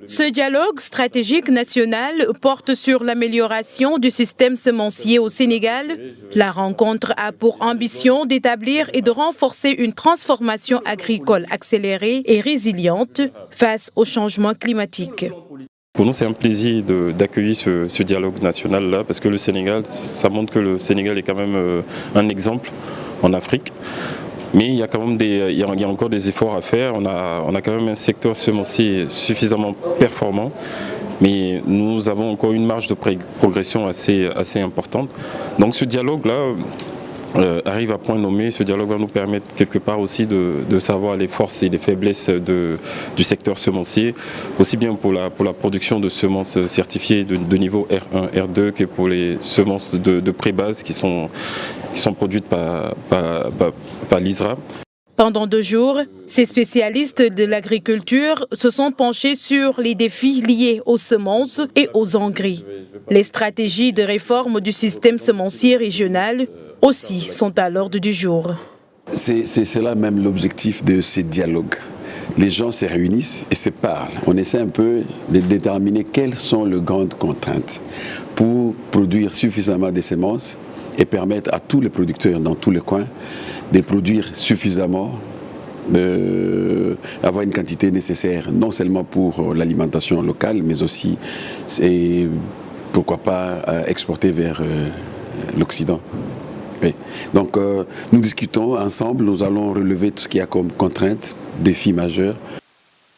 Ce dialogue stratégique national porte sur l'amélioration du système semencier au Sénégal. La rencontre a pour ambition d'établir et de renforcer une transformation agricole accélérée et résiliente face au changement climatique. Pour nous, c'est un plaisir d'accueillir ce dialogue national-là, parce que le Sénégal, ça montre que le Sénégal est quand même un exemple en Afrique. Mais il y a quand même il y a encore des efforts à faire. On a quand même un secteur semencier suffisamment performant, mais nous avons encore une marge de progression assez importante. Donc ce dialogue-là arrive à point nommé. Ce dialogue va nous permettre quelque part aussi de savoir les forces et les faiblesses du secteur semencier, aussi bien pour la production de semences certifiées de niveau R1, R2 que pour les semences de pré-base qui sont produites par l'ISRA. Pendant 2 jours, ces spécialistes de l'agriculture se sont penchés sur les défis liés aux semences et aux engrais. Les stratégies de réforme du système semencier régional aussi sont à l'ordre du jour. C'est là même l'objectif de ces dialogues. Les gens se réunissent et se parlent. On essaie un peu de déterminer quelles sont les grandes contraintes pour produire suffisamment de semences et permettre à tous les producteurs dans tous les coins de produire suffisamment, avoir une quantité nécessaire, non seulement pour l'alimentation locale, mais aussi, et pourquoi pas, exporter vers l'Occident. Oui. Donc nous discutons ensemble, nous allons relever tout ce qu'il y a comme contraintes, défis majeurs.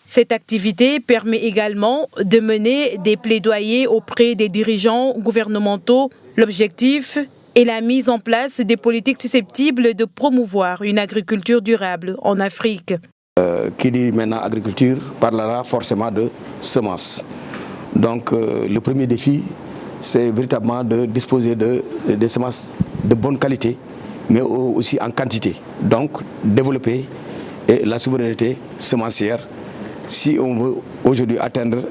Cette activité permet également de mener des plaidoyers auprès des dirigeants gouvernementaux. L'objectif est la mise en place des politiques susceptibles de promouvoir une agriculture durable en Afrique. Qui dit maintenant agriculture parlera forcément de semences. Donc le premier défi, c'est véritablement de disposer de semences de bonne qualité, mais aussi en quantité. Donc développer la souveraineté semencière si on veut aujourd'hui atteindre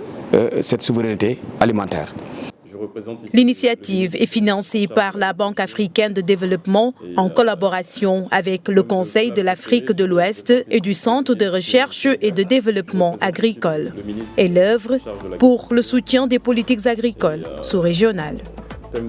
cette souveraineté alimentaire. L'initiative est financée par la Banque africaine de développement en collaboration avec le Conseil de l'Afrique de l'Ouest et du Centre de recherche et de développement agricole et l'œuvre pour le soutien des politiques agricoles sous-régionales.